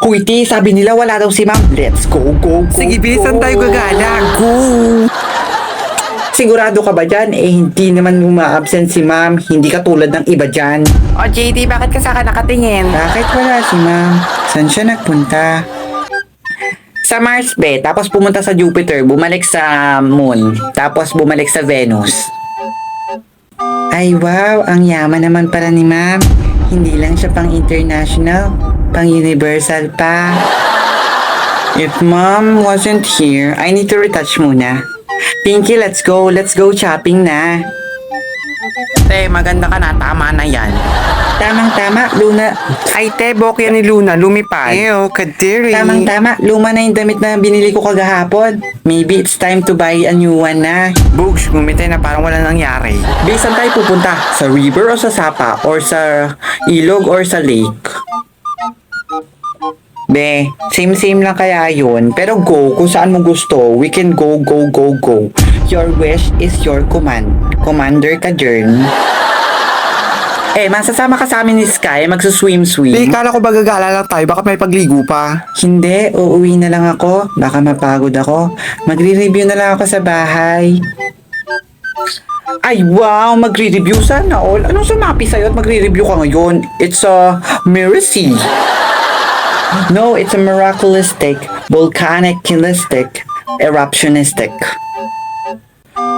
Kuiti, sabi nila wala daw si ma'am. Let's go, go, go. Sige, bilisan go. tayo gagala. Go! Sigurado ka ba dyan? Eh, hindi naman uma-absent si ma'am. Hindi ka tulad ng iba dyan. O, JD, bakit ka sa akin nakatingin? Bakit wala si ma'am? Saan siya nagpunta? Sa Mars, be. Tapos pumunta sa Jupiter. Bumalik sa Moon. Tapos bumalik sa Venus. Ay, wow. Ang yaman naman pala ni ma'am. Hindi lang siya pang international. Pang universal pa. If mom wasn't here, I need to retouch muna. Pinky, let's go. Let's go shopping na. Te, maganda ka na. Tama na yan. Tamang-tama, Luna. Ay, te, bokya ni Luna. Lumipad. Ew, kadiri. Tamang-tama, luma na yung damit na binili ko kagahapon. Maybe it's time to buy a new one na. Bugs, gumitay na parang wala nangyari. Be, saan tayo pupunta? Sa river o sa sapa? Or sa ilog or sa lake? Be, same-same lang kaya yun. Pero go, kung saan mo gusto. We can go, go, go, go. Your wish is your command. Commander ka, Jern. Eh, masasama ka sa amin ni Sky, magsuswim-swim. Te, kala ko ba gagala lang tayo? Baka may pagligo pa. Hindi, uuwi na lang ako. Baka mapagod ako. Magre-review na lang ako sa bahay. Ay, wow! Magre-review sana all. Anong sumapi sa'yo at magre-review ka ngayon? It's a miracle. No, it's a miraculistic, volcanicistic, eruptionistic.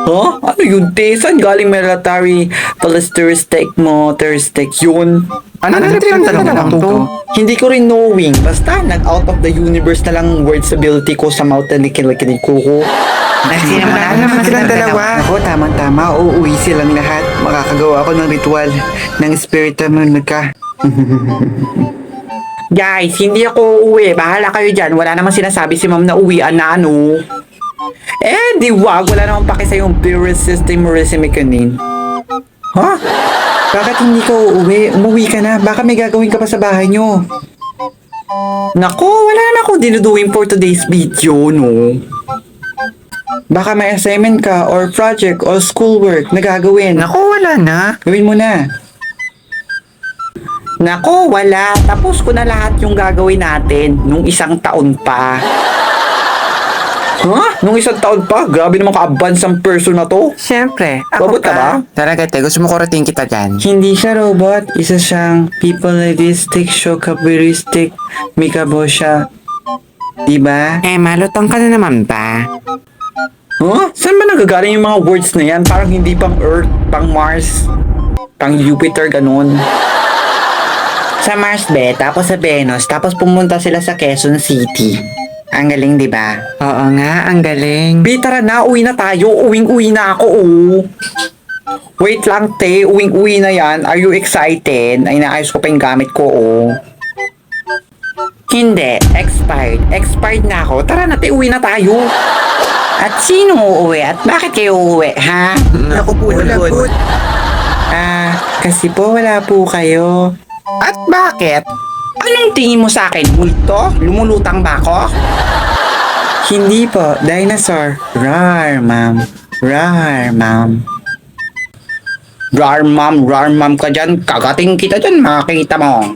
Huh? Ano yun, te? Saan galing military, ballisteristic, motoristic yun? Ano na yung tanong lang to? Hindi ko rin knowing. Basta, nag-out of the universe na lang words ability ko sa mouth na nikilakinig ko. Wala naman silang dalawa. Ako, tamang-tama. Uuwi silang lahat. Makakagawa ako ng ritual ng spiritual ka. Guys, hindi ako uuwi. Bahala kayo dyan. Wala namang sinasabi si ma'am na uwian na ano. Eh, di wag. Wala namang paki sa yung pure system kanin. Ha? Bakit hindi ka uuwi? Umuwi ka na. Baka may gagawin ka pa sa bahay nyo. Nako, wala naman akong dinudoing for today's video, no? Baka may assignment ka or project or schoolwork na gagawin. Naku, wala na. Gawin mo na. Nako, wala. Tapos ko na lahat yung gagawin natin nung isang taon pa. Ha? Nung isang taon pa? Grabe naman ka-advance ang person na to. Siyempre, Robot ka ba? Talaga, te. Gusto mo kurating kita dyan. Hindi siya robot. Isa siyang peopleistic, shokabilistic, mikabo siya. Diba? Eh, malutang ka na naman ba? Huh? Saan ba nagagaling yung mga words na yan? Parang hindi pang Earth, pang Mars, pang Jupiter, ganun. Sa Mars, be, tapos sa Venus, tapos pumunta sila sa Quezon City. Ang galing, di ba? Oo nga, ang galing. Be, tara na, uwi na tayo. Uwing-uwi na ako, oh. Wait lang, te. Uwing-uwi na yan. Are you excited? Ay, naayos ko pa yung gamit ko, oh. Hindi. Expired. Expired na ako. Tara na, te. Uwi na tayo. At sino uuwi? At bakit kayo uuwi, ha? Naku po, lagot. Kasi po wala po kayo. At bakit? Anong tingin mo sa akin? Multo? Lumulutang ba ako? Hindi po. Dinosaur. Rar, ma'am. Rar, ma'am. Rar, ma'am. Rar, ma'am ka dyan. Kagating kita dyan. Makakita mo.